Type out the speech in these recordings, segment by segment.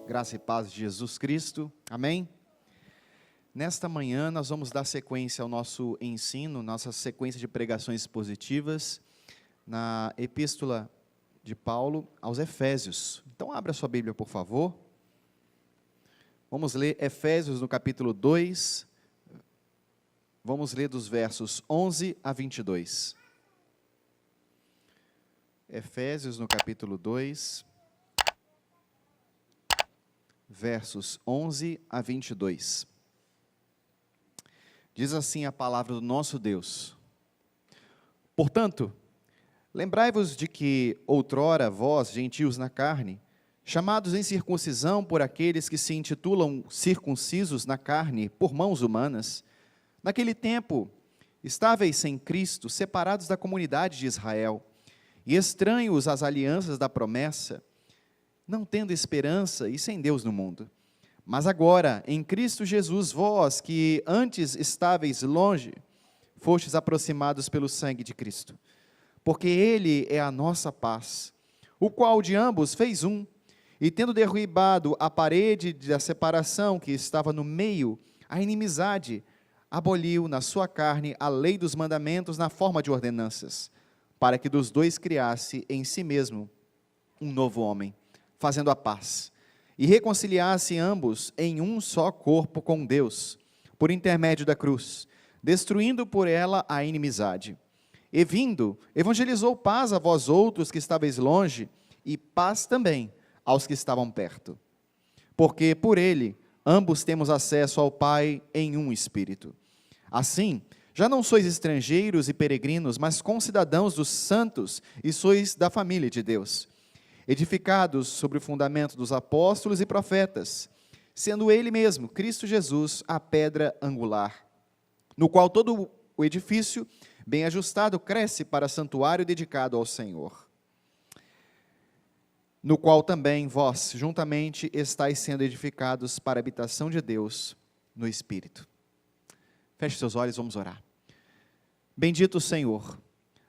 Graça e paz de Jesus Cristo, amém? Nesta manhã nós vamos dar sequência ao nosso ensino, nossa sequência de pregações expositivas, na Epístola de Paulo aos Efésios. Então abra sua Bíblia, por favor. Vamos ler Efésios no capítulo 2, vamos ler dos versos 11 a 22. Efésios no capítulo 2, versos 11 a 22. Diz assim a palavra do nosso Deus: Portanto, lembrai-vos de que outrora vós, gentios na carne, chamados em circuncisão por aqueles que se intitulam circuncisos na carne por mãos humanas, naquele tempo estáveis sem Cristo, separados da comunidade de Israel, e estranhos às alianças da promessa, não tendo esperança e sem Deus no mundo. Mas agora, em Cristo Jesus, vós que antes estáveis longe, fostes aproximados pelo sangue de Cristo, porque Ele é a nossa paz, o qual de ambos fez um, e tendo derribado a parede da separação que estava no meio, a inimizade, aboliu na sua carne a lei dos mandamentos na forma de ordenanças, para que dos dois criasse em si mesmo um novo homem, fazendo a paz, e reconciliasse ambos em um só corpo com Deus, por intermédio da cruz, destruindo por ela a inimizade. E vindo, evangelizou paz a vós outros que estáveis longe, e paz também aos que estavam perto. Porque por ele, ambos temos acesso ao Pai em um Espírito. Assim, já não sois estrangeiros e peregrinos, mas concidadãos dos santos, e sois da família de Deus, edificados sobre o fundamento dos apóstolos e profetas, sendo Ele mesmo, Cristo Jesus, a pedra angular, no qual todo o edifício, bem ajustado, cresce para santuário dedicado ao Senhor, no qual também vós, juntamente, estáis sendo edificados para a habitação de Deus no Espírito. Feche seus olhos, vamos orar. Bendito Senhor,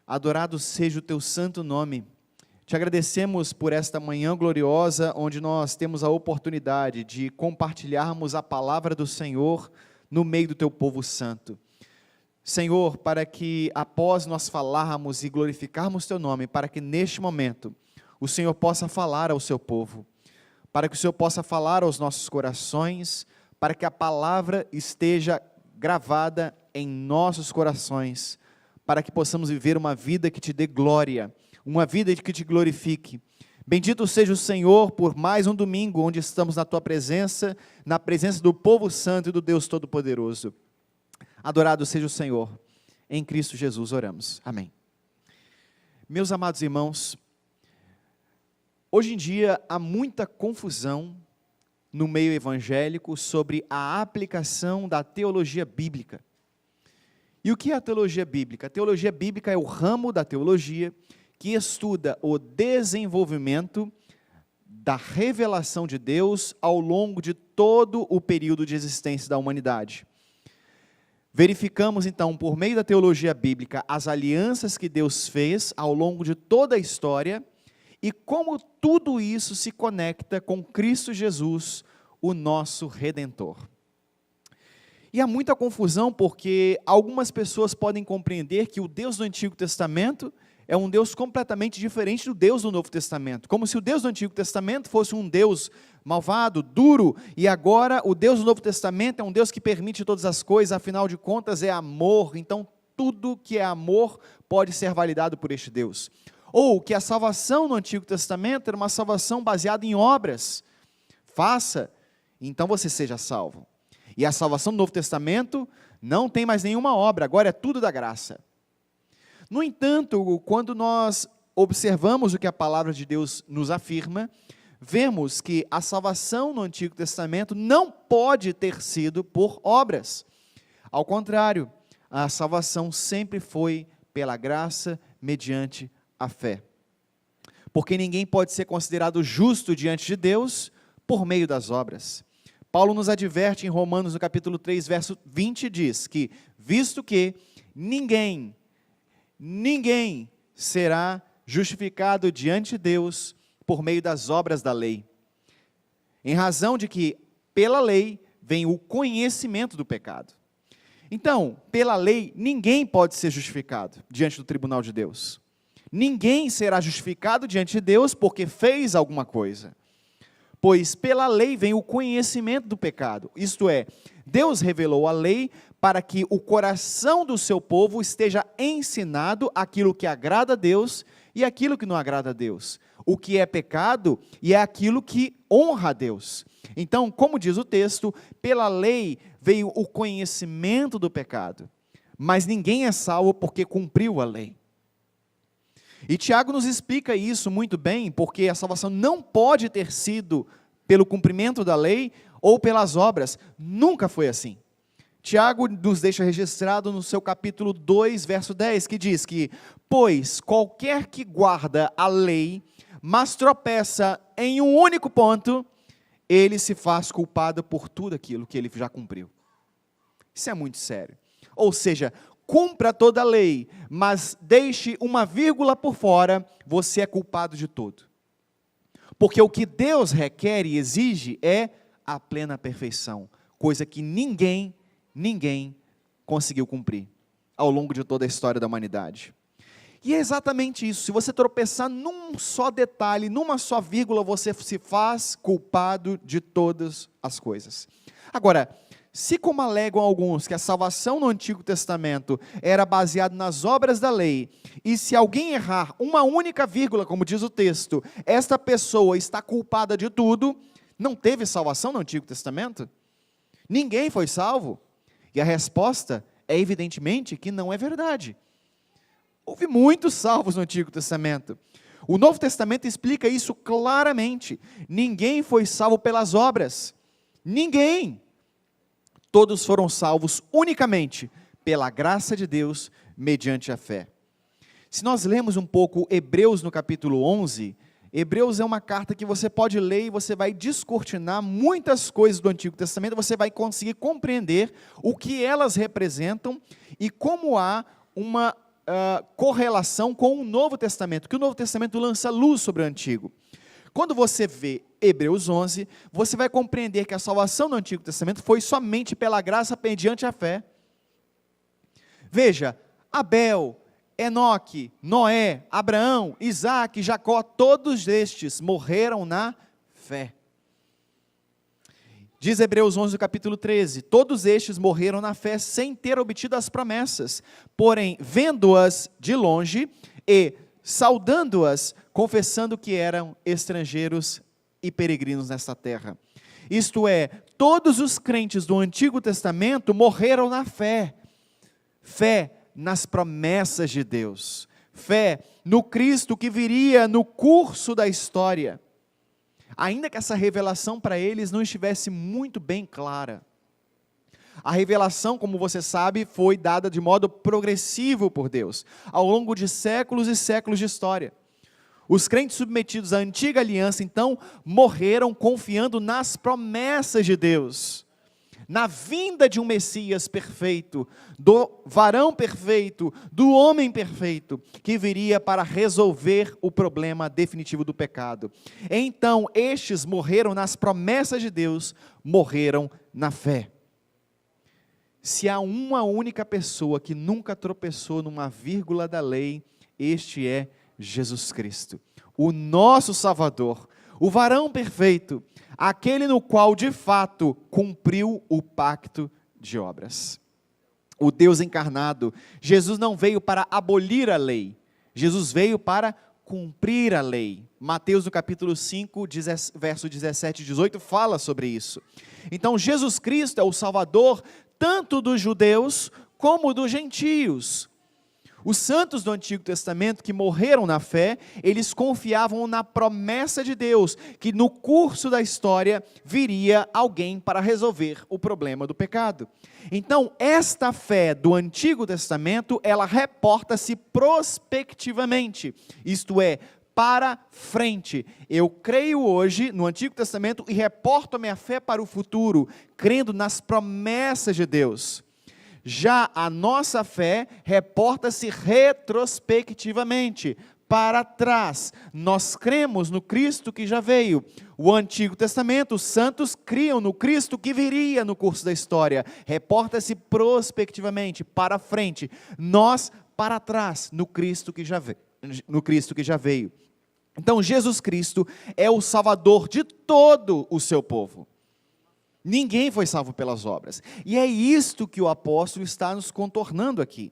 adorado seja o teu santo nome. Te agradecemos por esta manhã gloriosa, onde nós temos a oportunidade de compartilharmos a palavra do Senhor no meio do teu povo santo. Senhor, para que após nós falarmos e glorificarmos teu nome, para que neste momento o Senhor possa falar ao seu povo, para que o Senhor possa falar aos nossos corações, para que a palavra esteja gravada em nossos corações, para que possamos viver uma vida que te dê glória, uma vida que te glorifique. Bendito seja o Senhor por mais um domingo, onde estamos na tua presença, na presença do povo santo e do Deus Todo-Poderoso. Adorado seja o Senhor, em Cristo Jesus oramos, amém. Meus amados irmãos, hoje em dia há muita confusão no meio evangélico sobre a aplicação da teologia bíblica. E o que é a teologia bíblica? A teologia bíblica é o ramo da teologia que estuda o desenvolvimento da revelação de Deus ao longo de todo o período de existência da humanidade. Verificamos então, por meio da teologia bíblica, as alianças que Deus fez ao longo de toda a história e como tudo isso se conecta com Cristo Jesus, o nosso Redentor. E há muita confusão porque algumas pessoas podem compreender que o Deus do Antigo Testamento é um Deus completamente diferente do Deus do Novo Testamento, como se o Deus do Antigo Testamento fosse um Deus malvado, duro, e agora o Deus do Novo Testamento é um Deus que permite todas as coisas, afinal de contas é amor, então tudo que é amor pode ser validado por este Deus. Ou que a salvação no Antigo Testamento era uma salvação baseada em obras, faça, então você seja salvo. E a salvação do Novo Testamento não tem mais nenhuma obra, agora é tudo da graça. No entanto, quando nós observamos o que a palavra de Deus nos afirma, vemos que a salvação no Antigo Testamento não pode ter sido por obras. Ao contrário, a salvação sempre foi pela graça mediante a fé. Porque ninguém pode ser considerado justo diante de Deus por meio das obras. Paulo nos adverte em Romanos, no capítulo 3, verso 20, diz que, visto que ninguém será justificado diante de Deus por meio das obras da lei. em razão de que, pela lei, vem o conhecimento do pecado. Então, pela lei, ninguém pode ser justificado diante do tribunal de Deus. Ninguém será justificado diante de Deus porque fez alguma coisa. Pois pela lei vem o conhecimento do pecado. Isto é, Deus revelou a lei para que o coração do seu povo esteja ensinado aquilo que agrada a Deus e aquilo que não agrada a Deus. O que é pecado e é aquilo que honra a Deus. Então, como diz o texto, pela lei veio o conhecimento do pecado, mas ninguém é salvo porque cumpriu a lei. E Tiago nos explica isso muito bem, porque a salvação não pode ter sido pelo cumprimento da lei ou pelas obras, nunca foi assim. Tiago nos deixa registrado no seu capítulo 2, verso 10, que diz que, pois qualquer que guarda a lei, mas tropeça em um único ponto, ele se faz culpado por tudo aquilo que ele já cumpriu. Isso é muito sério. Ou seja, cumpra toda a lei, mas deixe uma vírgula por fora, você é culpado de tudo. Porque o que Deus requer e exige é a plena perfeição, coisa que ninguém conseguiu cumprir ao longo de toda a história da humanidade. E é exatamente isso, se você tropeçar num só detalhe, numa só vírgula, você se faz culpado de todas as coisas. Agora, se como alegam alguns que a salvação no Antigo Testamento era baseada nas obras da lei, e se alguém errar uma única vírgula, como diz o texto, esta pessoa está culpada de tudo, não teve salvação no Antigo Testamento? Ninguém foi salvo? E a resposta é evidentemente que não é verdade. Houve muitos salvos no Antigo Testamento. O Novo Testamento explica isso claramente. Ninguém foi salvo pelas obras. Ninguém. Todos foram salvos unicamente pela graça de Deus, mediante a fé. Se nós lermos um pouco Hebreus no capítulo 11, Hebreus é uma carta que você pode ler e você vai descortinar muitas coisas do Antigo Testamento, você vai conseguir compreender o que elas representam e como há uma correlação com o Novo Testamento, que o Novo Testamento lança luz sobre o Antigo. Quando você vê Hebreus 11, você vai compreender que a salvação no Antigo Testamento foi somente pela graça mediante a fé. Veja, Abel, Enoque, Noé, Abraão, Isaac, Jacó, todos estes morreram na fé. Diz Hebreus 11, capítulo 13, todos estes morreram na fé sem ter obtido as promessas, porém, vendo-as de longe e saudando-as, confessando que eram estrangeiros e peregrinos nesta terra. Isto é, todos os crentes do Antigo Testamento morreram na fé. Fé nas promessas de Deus. Fé no Cristo que viria no curso da história. Ainda que essa revelação para eles não estivesse muito bem clara. A revelação, como você sabe, foi dada de modo progressivo por Deus, ao longo de séculos e séculos de história. Os crentes submetidos à antiga aliança, então, morreram confiando nas promessas de Deus, na vinda de um Messias perfeito, do varão perfeito, do homem perfeito, que viria para resolver o problema definitivo do pecado. Então, estes morreram nas promessas de Deus, morreram na fé. Se há uma única pessoa que nunca tropeçou numa vírgula da lei, este é Jesus Cristo, o nosso Salvador, o varão perfeito, aquele no qual de fato cumpriu o pacto de obras. O Deus encarnado. Jesus não veio para abolir a lei, Jesus veio para cumprir a lei. Mateus no capítulo 5, verso 17 e 18 fala sobre isso. Então Jesus Cristo é o Salvador tanto dos judeus como dos gentios. Os santos do Antigo Testamento que morreram na fé, eles confiavam na promessa de Deus, que no curso da história viria alguém para resolver o problema do pecado. Então, esta fé do Antigo Testamento, ela reporta-se prospectivamente, isto é, para frente. Eu creio hoje no Antigo Testamento e reporto a minha fé para o futuro, crendo nas promessas de Deus. Já a nossa fé reporta-se retrospectivamente, para trás. Nós cremos no Cristo que já veio. O Antigo Testamento, os santos criam no Cristo que viria no curso da história. Reporta-se prospectivamente, para frente. Nós, para trás, no Cristo que já veio. No Cristo que já veio. Então, Jesus Cristo é o Salvador de todo o seu povo. Ninguém foi salvo pelas obras. E é isto que o apóstolo está nos contornando aqui.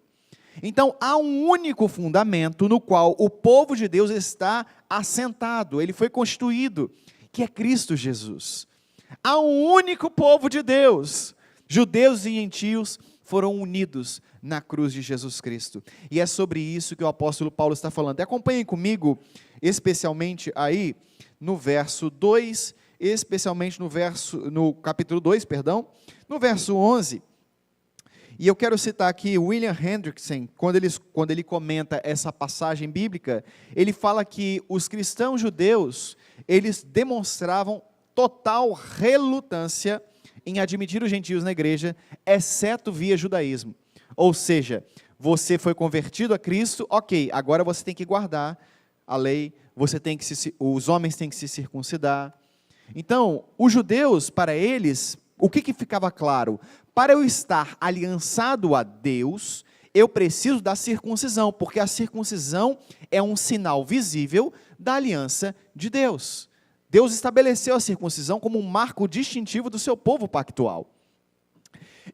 Então, há um único fundamento no qual o povo de Deus está assentado, ele foi constituído, que é Cristo Jesus. Há um único povo de Deus, judeus e gentios foram unidos na cruz de Jesus Cristo. E é sobre isso que o apóstolo Paulo está falando. E acompanhem comigo, especialmente aí, no verso 2, especialmente no capítulo 2, no verso 11, e eu quero citar aqui William Hendrickson, quando ele comenta essa passagem bíblica, ele fala que os cristãos judeus, eles demonstravam total relutância em admitir os gentios na igreja, exceto via judaísmo. Ou seja, você foi convertido a Cristo, ok, agora você tem que guardar a lei, os homens têm que se circuncidar. Então, os judeus, para eles, o que ficava claro? Para eu estar aliançado a Deus, eu preciso da circuncisão, porque a circuncisão é um sinal visível da aliança de Deus. Deus estabeleceu a circuncisão como um marco distintivo do seu povo pactual.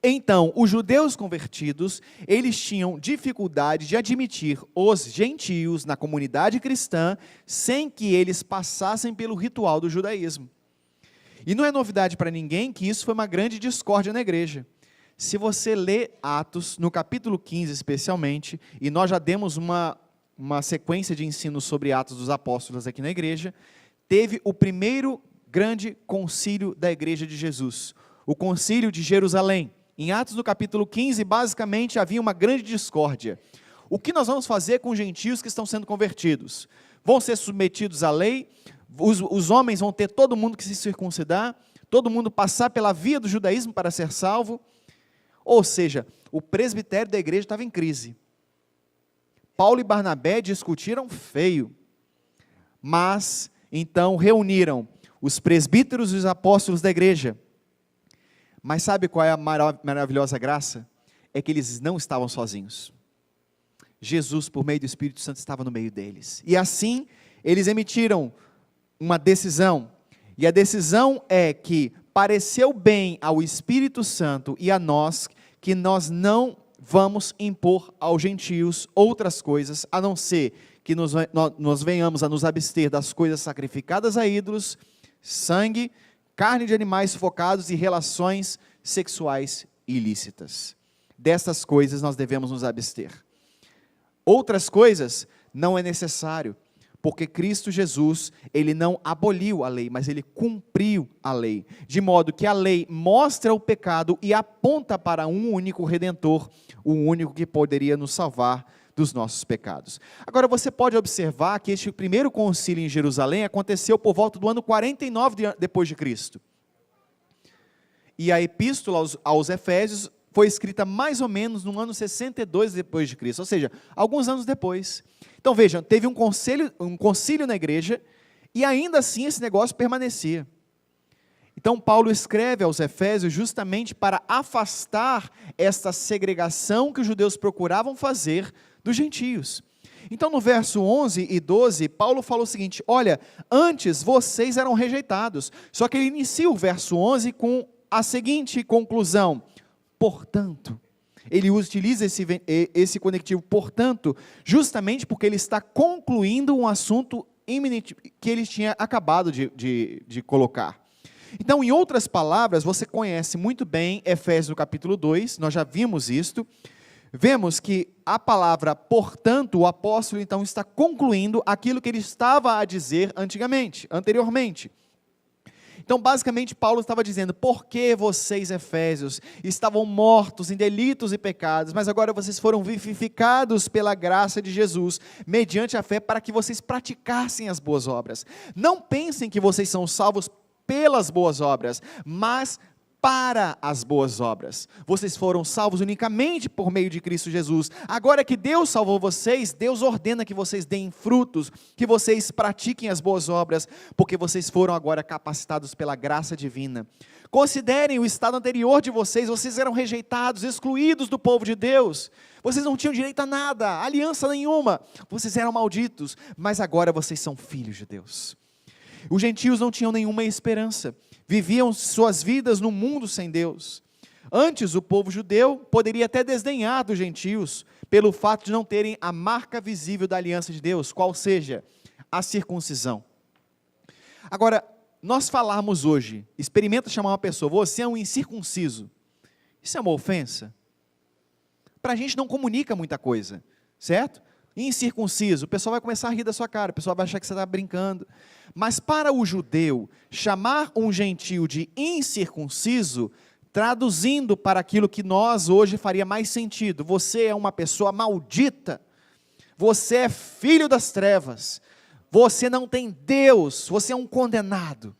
Então, os judeus convertidos, eles tinham dificuldade de admitir os gentios na comunidade cristã, sem que eles passassem pelo ritual do judaísmo. E não é novidade para ninguém que isso foi uma grande discórdia na igreja. Se você lê Atos, no capítulo 15 especialmente, e nós já demos uma sequência de ensino sobre Atos dos Apóstolos aqui na igreja, teve o primeiro grande concílio da igreja de Jesus, o concílio de Jerusalém. Em Atos do capítulo 15, basicamente havia uma grande discórdia. O que nós vamos fazer com os gentios que estão sendo convertidos? Vão ser submetidos à lei? Os homens vão ter todo mundo que se circuncidar, todo mundo passar pela via do judaísmo para ser salvo, ou seja, o presbitério da igreja estava em crise. Paulo e Barnabé discutiram feio, mas então reuniram os presbíteros e os apóstolos da igreja. Mas sabe qual é a maravilhosa graça? É que eles não estavam sozinhos. Jesus, por meio do Espírito Santo, estava no meio deles. E assim, eles emitiram uma decisão, e a decisão é que pareceu bem ao Espírito Santo e a nós, que nós não vamos impor aos gentios outras coisas, a não ser que nós venhamos a nos abster das coisas sacrificadas a ídolos, sangue, carne de animais sufocados e relações sexuais ilícitas. Dessas coisas nós devemos nos abster. Outras coisas não é necessário, porque Cristo Jesus, ele não aboliu a lei, mas ele cumpriu a lei, de modo que a lei mostra o pecado e aponta para um único Redentor, o único que poderia nos salvar dos nossos pecados. Agora você pode observar que este primeiro concílio em Jerusalém aconteceu por volta do ano 49 depois de Cristo. E a epístola aos Efésios foi escrita mais ou menos no ano 62 depois de Cristo, ou seja, alguns anos depois. Então vejam, teve um concílio na igreja, e ainda assim esse negócio permanecia. Então Paulo escreve aos Efésios justamente para afastar esta segregação que os judeus procuravam fazer dos gentios. Então no verso 11 e 12, Paulo fala o seguinte: olha, antes vocês eram rejeitados, só que ele inicia o verso 11 com a seguinte conclusão: portanto. Ele utiliza esse conectivo, portanto, justamente porque ele está concluindo um assunto iminente que ele tinha acabado de colocar. Então, em outras palavras, você conhece muito bem Efésios no capítulo 2, nós já vimos isto. Vemos que a palavra portanto, o apóstolo então está concluindo aquilo que ele estava a dizer anteriormente. Então, basicamente, Paulo estava dizendo: porque vocês, Efésios, estavam mortos em delitos e pecados, mas agora vocês foram vivificados pela graça de Jesus, mediante a fé, para que vocês praticassem as boas obras. Não pensem que vocês são salvos pelas boas obras, mas para as boas obras. Vocês foram salvos unicamente por meio de Cristo Jesus. Agora que Deus salvou vocês, Deus ordena que vocês deem frutos, que vocês pratiquem as boas obras, porque vocês foram agora capacitados pela graça divina. Considerem o estado anterior de vocês. Vocês eram rejeitados, excluídos do povo de Deus. Vocês não tinham direito a nada, aliança nenhuma. Vocês eram malditos, mas agora vocês são filhos de Deus. Os gentios não tinham nenhuma esperança, viviam suas vidas no mundo sem Deus. Antes, o povo judeu poderia até desdenhar dos gentios, pelo fato de não terem a marca visível da aliança de Deus, qual seja a circuncisão. Agora, nós falarmos hoje, experimenta chamar uma pessoa, você é um incircunciso, isso é uma ofensa? Para a gente não comunica muita coisa, certo? Incircunciso, o pessoal vai começar a rir da sua cara, o pessoal vai achar que você está brincando. Mas para o judeu, chamar um gentio de incircunciso, traduzindo para aquilo que nós hoje faria mais sentido, você é uma pessoa maldita, você é filho das trevas, você não tem Deus, você é um condenado.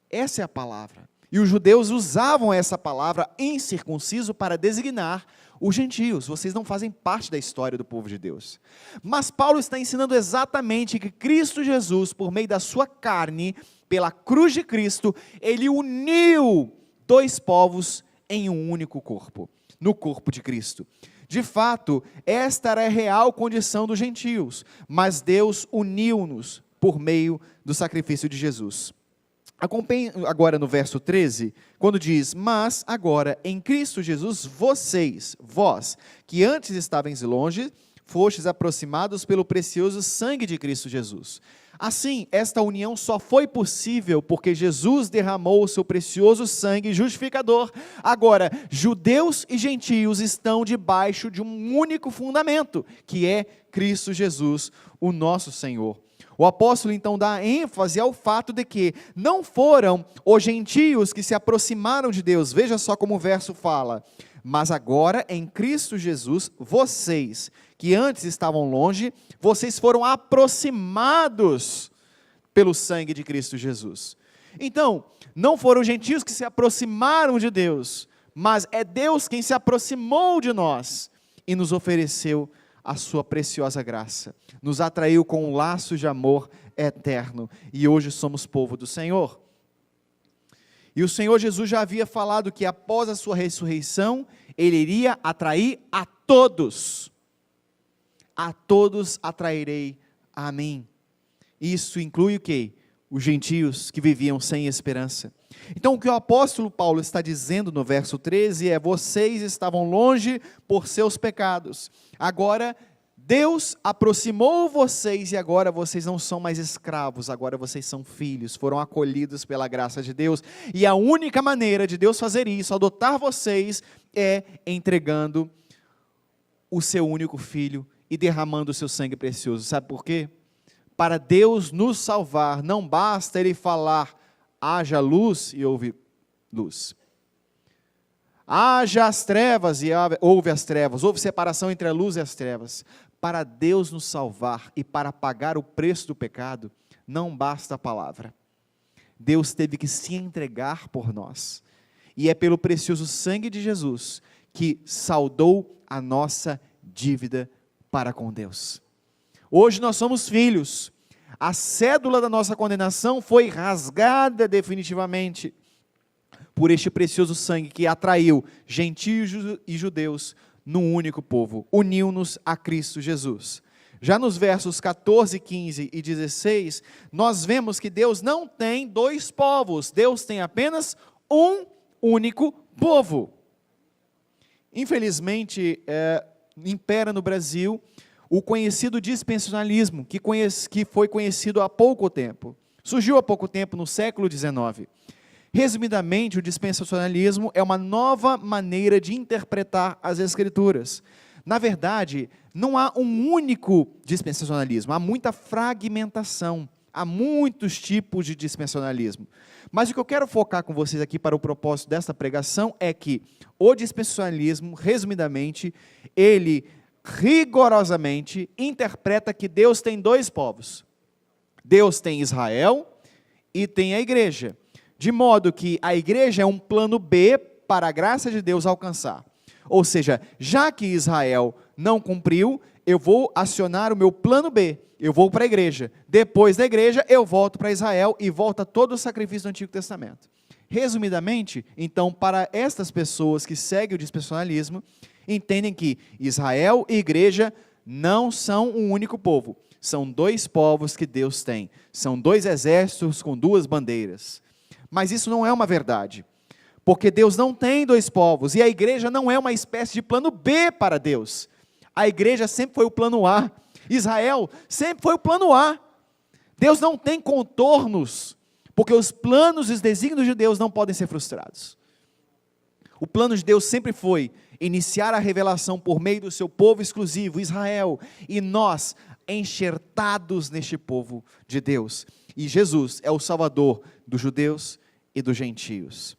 Essa é a palavra. E os judeus usavam essa palavra incircunciso para designar os gentios. Vocês não fazem parte da história do povo de Deus. Mas Paulo está ensinando exatamente que Cristo Jesus, por meio da sua carne, pela cruz de Cristo, ele uniu dois povos em um único corpo, no corpo de Cristo. De fato, esta era a real condição dos gentios, mas Deus uniu-nos por meio do sacrifício de Jesus. Acompanhe agora no verso 13, quando diz, mas agora em Cristo Jesus, vós, que antes estavais longe, fostes aproximados pelo precioso sangue de Cristo Jesus. Assim, esta união só foi possível porque Jesus derramou o seu precioso sangue justificador. Agora, judeus e gentios estão debaixo de um único fundamento, que é Cristo Jesus, o nosso Senhor. O apóstolo então dá ênfase ao fato de que não foram os gentios que se aproximaram de Deus. Veja só como o verso fala. Mas agora em Cristo Jesus, vocês que antes estavam longe, vocês foram aproximados pelo sangue de Cristo Jesus. Então, não foram os gentios que se aproximaram de Deus, mas é Deus quem se aproximou de nós e nos ofereceu a sua preciosa graça, nos atraiu com um laço de amor eterno, e hoje somos povo do Senhor. E o Senhor Jesus já havia falado que após a sua ressurreição, Ele iria atrair a todos atrairei a mim. Isso inclui o quê? Os gentios que viviam sem esperança. Então o que o apóstolo Paulo está dizendo no verso 13 é, vocês estavam longe por seus pecados, agora Deus aproximou vocês e agora vocês não são mais escravos, agora vocês são filhos, foram acolhidos pela graça de Deus, e a única maneira de Deus fazer isso, adotar vocês, é entregando o seu único filho e derramando o seu sangue precioso. Sabe por quê? Para Deus nos salvar, não basta Ele falar, haja luz e houve luz. Haja as trevas e houve as trevas, houve separação entre a luz e as trevas. Para Deus nos salvar e para pagar o preço do pecado, não basta a palavra. Deus teve que se entregar por nós. E é pelo precioso sangue de Jesus que saldou a nossa dívida para com Deus. Hoje nós somos filhos. A cédula da nossa condenação foi rasgada definitivamente por este precioso sangue que atraiu gentios e judeus num único povo, uniu-nos a Cristo Jesus. Já nos versos 14, 15 e 16, nós vemos que Deus não tem dois povos, Deus tem apenas um único povo. Infelizmente, impera no Brasil o conhecido dispensacionalismo, que foi conhecido há pouco tempo. Surgiu há pouco tempo, no século XIX. Resumidamente, o dispensacionalismo é uma nova maneira de interpretar as Escrituras. Na verdade, não há um único dispensacionalismo, há muita fragmentação, há muitos tipos de dispensacionalismo. Mas o que eu quero focar com vocês aqui para o propósito desta pregação é que o dispensacionalismo, resumidamente, ele rigorosamente interpreta que Deus tem dois povos. Deus tem Israel e tem a igreja. de modo que a igreja é um plano B para a graça de Deus alcançar. Ou seja, já que Israel não cumpriu, eu vou acionar o meu plano B, eu vou para a igreja. Depois da igreja, eu volto para Israel e volta todo o sacrifício do Antigo Testamento. Resumidamente, então, para estas pessoas que seguem o dispensacionalismo, entendem que Israel e igreja não são um único povo. São dois povos que Deus tem. São dois exércitos com duas bandeiras. Mas isso não é uma verdade. Porque Deus não tem dois povos. E a igreja não é uma espécie de plano B para Deus. A igreja sempre foi o plano A. Israel sempre foi o plano A. Deus não tem contornos. Porque os planos e os desígnios de Deus não podem ser frustrados. O plano de Deus sempre foi iniciar a revelação por meio do seu povo exclusivo, Israel, e nós, enxertados neste povo de Deus. E Jesus é o Salvador dos judeus e dos gentios.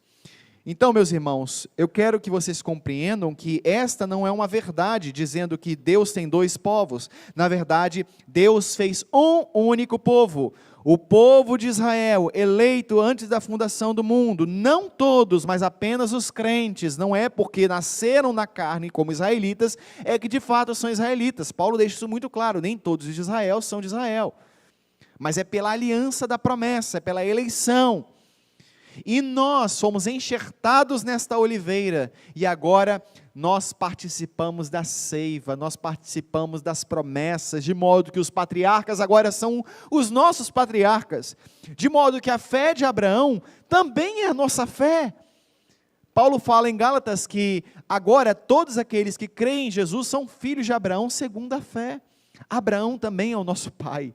Então, meus irmãos, eu quero que vocês compreendam que esta não é uma verdade, dizendo que Deus tem dois povos. Na verdade, Deus fez um único povo. O povo de Israel, eleito antes da fundação do mundo, não todos, mas apenas os crentes, não é porque nasceram na carne como israelitas, é que de fato são israelitas. Paulo deixa isso muito claro, nem todos de Israel são de Israel, mas é pela aliança da promessa, é pela eleição. E nós fomos enxertados nesta oliveira, e agora nós participamos da seiva, nós participamos das promessas, de modo que os patriarcas agora são os nossos patriarcas, de modo que a fé de Abraão também é a nossa fé. Paulo fala em Gálatas que agora todos aqueles que creem em Jesus são filhos de Abraão segundo a fé. Abraão também é o nosso pai.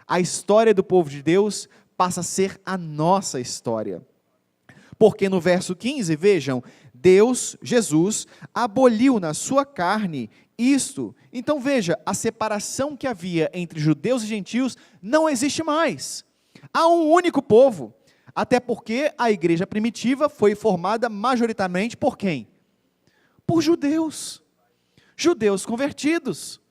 A história do povo de Deus passa a ser a nossa história. Porque no verso 15, vejam, Deus, Jesus, aboliu na sua carne isto. Então veja, a separação que havia entre judeus e gentios não existe mais. Há um único povo, até porque a igreja primitiva foi formada majoritariamente por quem? Por judeus. Judeus convertidos.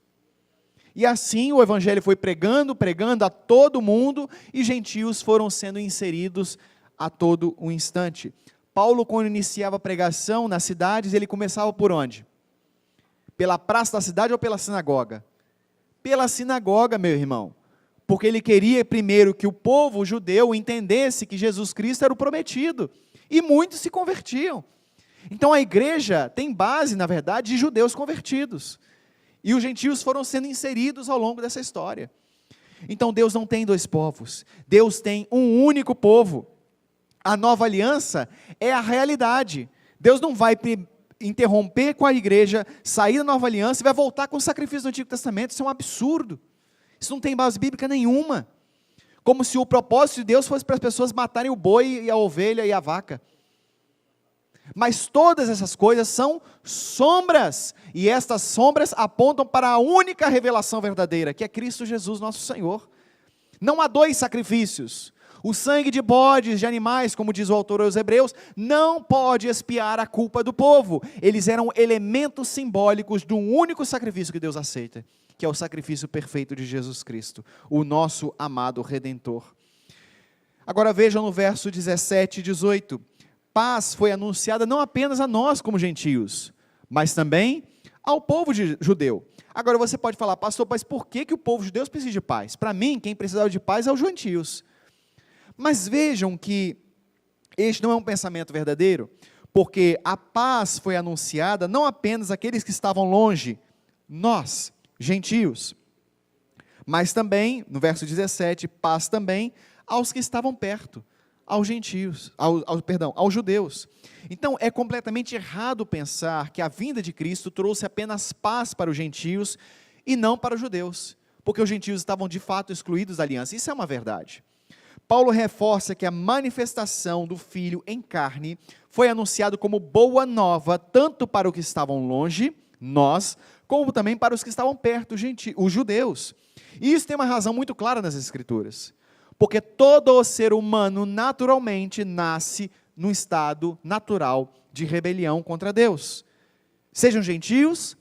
E assim o evangelho foi pregando a todo mundo, e gentios foram sendo inseridos a todo o instante. Paulo, quando iniciava a pregação nas cidades, ele começava por onde? Pela praça da cidade ou pela sinagoga? Pela sinagoga, meu irmão. Porque ele queria primeiro que o povo judeu entendesse que Jesus Cristo era o prometido. E muitos se convertiam. Então a igreja tem base, na verdade, de judeus convertidos. E os gentios foram sendo inseridos ao longo dessa história. Então Deus não tem dois povos. Deus tem um único povo. A nova aliança é a realidade. Deus não vai interromper com a igreja, sair da nova aliança e vai voltar com o sacrifício do Antigo Testamento. Isso é um absurdo. Isso não tem base bíblica nenhuma. Como se o propósito de Deus fosse para as pessoas matarem o boi e a ovelha e a vaca. Mas todas essas coisas são sombras, e estas sombras apontam para a única revelação verdadeira, que é Cristo Jesus, nosso Senhor. Não há dois sacrifícios. O sangue de bodes, de animais, como diz o autor aos Hebreus, não pode expiar a culpa do povo. Eles eram elementos simbólicos de um único sacrifício que Deus aceita, que é o sacrifício perfeito de Jesus Cristo, o nosso amado Redentor. Agora vejam no verso 17 e 18. Paz foi anunciada não apenas a nós como gentios, mas também ao povo judeu. Agora você pode falar, pastor, mas por que o povo judeu precisa de paz? Para mim, quem precisava de paz é os gentios. Mas vejam que este não é um pensamento verdadeiro, porque a paz foi anunciada não apenas àqueles que estavam longe, nós, gentios, mas também, no verso 17, paz também aos que estavam perto, aos gentios, aos judeus. Então é completamente errado pensar que a vinda de Cristo trouxe apenas paz para os gentios e não para os judeus, porque os gentios estavam de fato excluídos da aliança. Isso é uma verdade. Paulo reforça que a manifestação do Filho em carne foi anunciado como boa nova, tanto para os que estavam longe, nós, como também para os que estavam perto, os judeus. E isso tem uma razão muito clara nas Escrituras. Porque todo o ser humano naturalmente nasce num estado natural de rebelião contra Deus. Sejam gentios,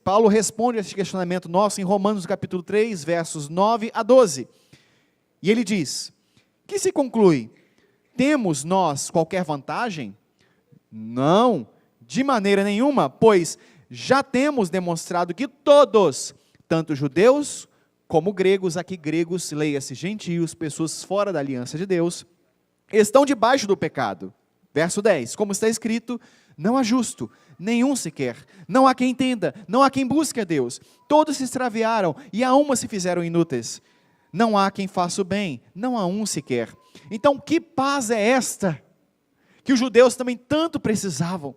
Paulo responde a esse questionamento nosso em Romanos capítulo 3, versos 9 a 12. E ele diz: que se conclui? Temos nós qualquer vantagem? Não, de maneira nenhuma, pois já temos demonstrado que todos, tanto judeus como gregos, aqui gregos, leia-se gentios, pessoas fora da aliança de Deus, estão debaixo do pecado. Verso 10, como está escrito: não há justo, nenhum sequer, não há quem entenda, não há quem busque a Deus, todos se extraviaram e a uma se fizeram inúteis, não há quem faça o bem, não há um sequer. Então, que paz é esta, que os judeus também tanto precisavam?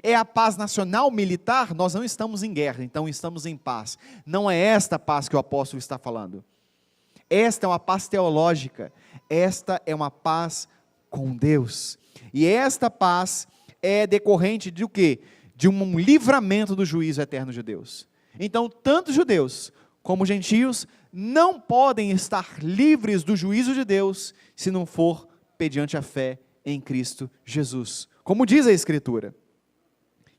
É a paz nacional militar? Nós não estamos em guerra, então estamos em paz. Não é esta paz que o apóstolo está falando. Esta é uma paz teológica, esta é uma paz com Deus. E esta paz é decorrente de o quê? De um livramento do juízo eterno de Deus. Então, tanto judeus como gentios não podem estar livres do juízo de Deus se não for mediante a fé em Cristo Jesus. Como diz a Escritura.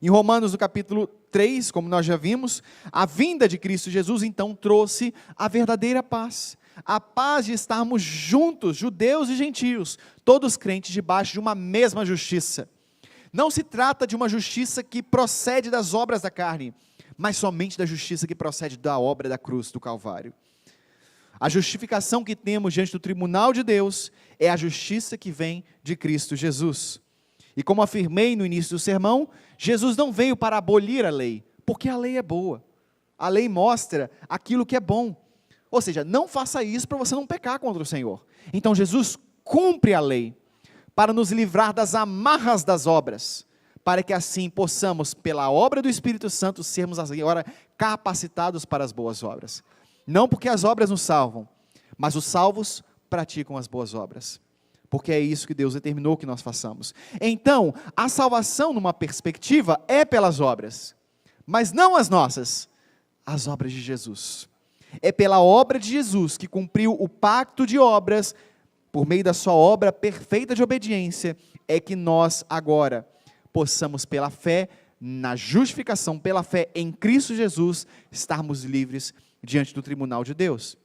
Em Romanos, no capítulo 3, como nós já vimos, a vinda de Cristo Jesus, então, trouxe a verdadeira paz. A paz de estarmos juntos, judeus e gentios, todos crentes debaixo de uma mesma justiça. Não se trata de uma justiça que procede das obras da carne, mas somente da justiça que procede da obra da cruz, do Calvário. A justificação que temos diante do tribunal de Deus é a justiça que vem de Cristo Jesus. E como afirmei no início do sermão, Jesus não veio para abolir a lei, porque a lei é boa. A lei mostra aquilo que é bom. Ou seja, não faça isso para você não pecar contra o Senhor. Então Jesus cumpre a lei para nos livrar das amarras das obras, para que assim possamos, pela obra do Espírito Santo, sermos agora capacitados para as boas obras. Não porque as obras nos salvam, mas os salvos praticam as boas obras. Porque é isso que Deus determinou que nós façamos. Então, a salvação numa perspectiva é pelas obras, mas não as nossas, as obras de Jesus. É pela obra de Jesus que cumpriu o pacto de obras, por meio da sua obra perfeita de obediência, é que nós agora possamos pela fé, na justificação, pela fé em Cristo Jesus, estarmos livres diante do tribunal de Deus.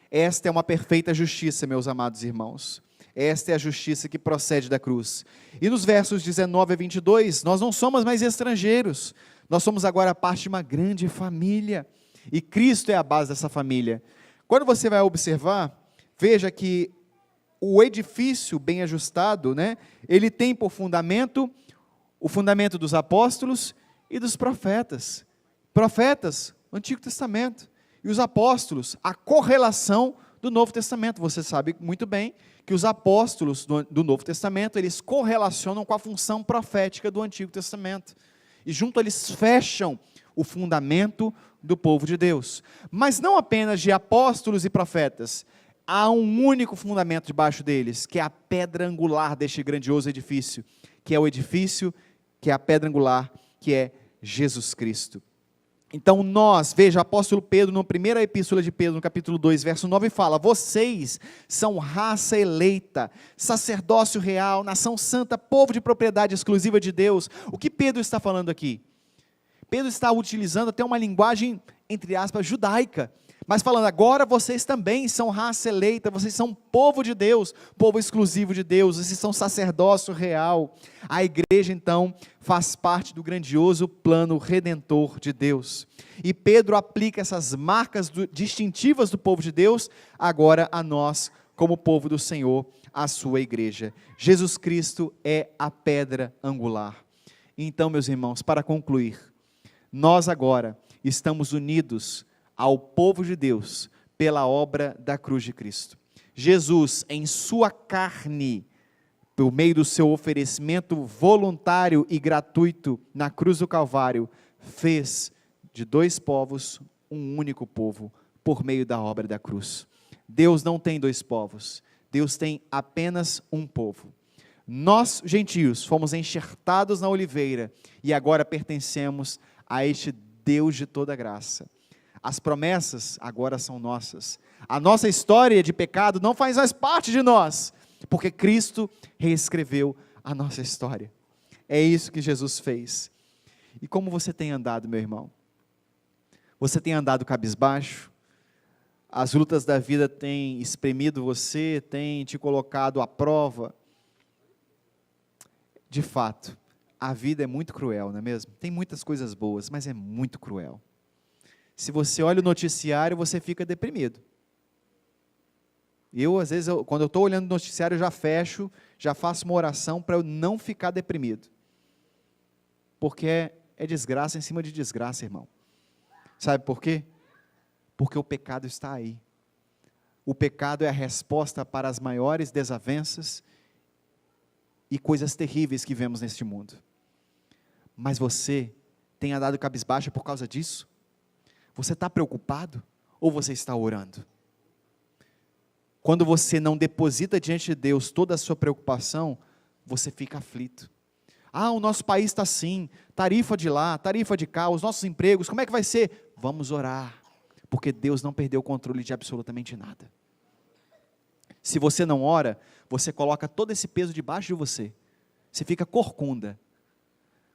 Esta é uma perfeita justiça, meus amados irmãos. Esta é a justiça que procede da cruz. E nos versos 19 a 22, nós não somos mais estrangeiros, nós somos agora parte de uma grande família, e Cristo é a base dessa família. Quando você vai observar, veja que o edifício bem ajustado, ele tem por fundamento, o fundamento dos apóstolos e dos profetas. Profetas, Antigo Testamento, e os apóstolos, a correlação do Novo Testamento. Você sabe muito bem que os apóstolos do Novo Testamento, eles correlacionam com a função profética do Antigo Testamento, e junto eles fecham o fundamento do povo de Deus. Mas não apenas de apóstolos e profetas, há um único fundamento debaixo deles, que é a pedra angular deste grandioso edifício, que é o edifício, que é a pedra angular, que é Jesus Cristo. Então veja, o apóstolo Pedro, na primeira epístola de Pedro, no capítulo 2, verso 9, fala: vocês são raça eleita, sacerdócio real, nação santa, povo de propriedade exclusiva de Deus. O que Pedro está falando aqui? Pedro está utilizando até uma linguagem, entre aspas, judaica, mas falando, agora vocês também são raça eleita, vocês são povo de Deus, povo exclusivo de Deus, vocês são sacerdócio real. A igreja então faz parte do grandioso plano redentor de Deus, e Pedro aplica essas marcas distintivas do povo de Deus, agora a nós, como povo do Senhor, a sua igreja. Jesus Cristo é a pedra angular. Então, meus irmãos, para concluir, nós agora estamos unidos ao povo de Deus, pela obra da cruz de Cristo. Jesus, em sua carne, por meio do seu oferecimento voluntário e gratuito na cruz do Calvário, fez de dois povos um único povo, por meio da obra da cruz. Deus não tem dois povos, Deus tem apenas um povo. Nós, gentios, fomos enxertados na oliveira, e agora pertencemos a este Deus de toda graça. As promessas agora são nossas. A nossa história de pecado não faz mais parte de nós, porque Cristo reescreveu a nossa história. É isso que Jesus fez. E como você tem andado, meu irmão? Você tem andado cabisbaixo? As lutas da vida têm espremido você, têm te colocado à prova? De fato, a vida é muito cruel, não é mesmo? Tem muitas coisas boas, mas é muito cruel. Se você olha o noticiário, você fica deprimido. Às vezes, quando eu estou olhando o noticiário, eu já fecho, já faço uma oração para eu não ficar deprimido. Porque é desgraça em cima de desgraça, irmão. Sabe por quê? Porque o pecado está aí. O pecado é a resposta para as maiores desavenças e coisas terríveis que vemos neste mundo. Mas você tem andado cabisbaixo por causa disso? Você está preocupado? Ou você está orando? Quando você não deposita diante de Deus toda a sua preocupação, você fica aflito. O nosso país está assim, tarifa de lá, tarifa de cá, os nossos empregos, como é que vai ser? Vamos orar, porque Deus não perdeu o controle de absolutamente nada. Se você não ora, você coloca todo esse peso debaixo de você. Você fica corcunda.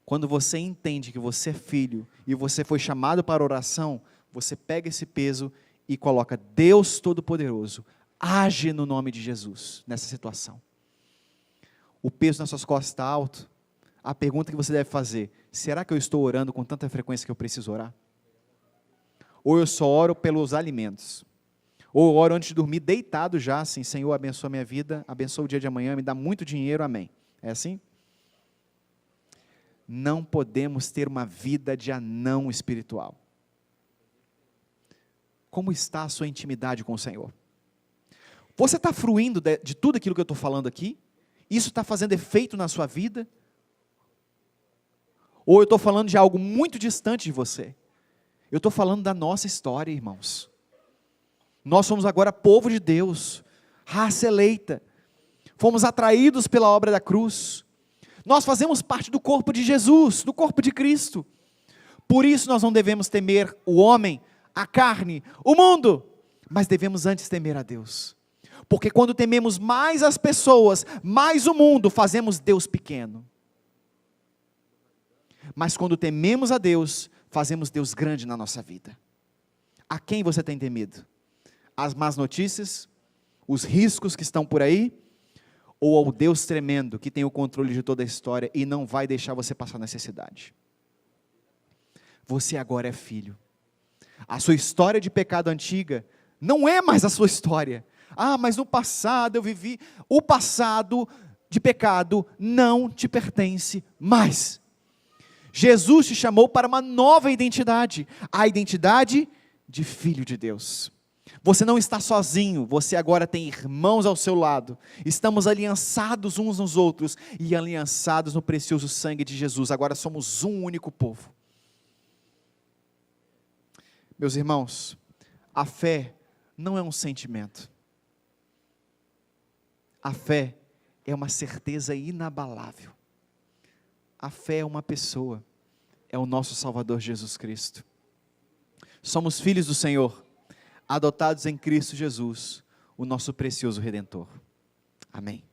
Quando você entende que você é filho e você foi chamado para oração, você pega esse peso e coloca: Deus Todo-Poderoso, age no nome de Jesus nessa situação. O peso nas suas costas está alto. A pergunta que você deve fazer: será que eu estou orando com tanta frequência que eu preciso orar? Ou eu só oro pelos alimentos? Ou eu oro antes de dormir, deitado já, assim: Senhor, abençoa a minha vida, abençoa o dia de amanhã, me dá muito dinheiro, amém. É assim? Não podemos ter uma vida de anão espiritual. Como está a sua intimidade com o Senhor? Você está fruindo de tudo aquilo que eu estou falando aqui? Isso está fazendo efeito na sua vida? Ou eu estou falando de algo muito distante de você? Eu estou falando da nossa história, irmãos. Nós somos agora povo de Deus, raça eleita. Fomos atraídos pela obra da cruz. Nós fazemos parte do corpo de Jesus, do corpo de Cristo. Por isso nós não devemos temer o homem, a carne, o mundo, mas devemos antes temer a Deus. Porque quando tememos mais as pessoas, mais o mundo, fazemos Deus pequeno. Mas quando tememos a Deus, fazemos Deus grande na nossa vida. A quem você tem temido? As más notícias? Os riscos que estão por aí? Ou ao Deus tremendo que tem o controle de toda a história e não vai deixar você passar necessidade? Você agora é filho. A sua história de pecado antiga não é mais a sua história. Mas no passado eu vivi. O passado de pecado não te pertence mais. Jesus te chamou para uma nova identidade, a identidade de filho de Deus. Você não está sozinho, você agora tem irmãos ao seu lado. Estamos aliançados uns nos outros e aliançados no precioso sangue de Jesus. Agora somos um único povo. Meus irmãos, a fé não é um sentimento. A fé é uma certeza inabalável. A fé é uma pessoa, é o nosso Salvador Jesus Cristo. Somos filhos do Senhor, adotados em Cristo Jesus, o nosso precioso Redentor. Amém.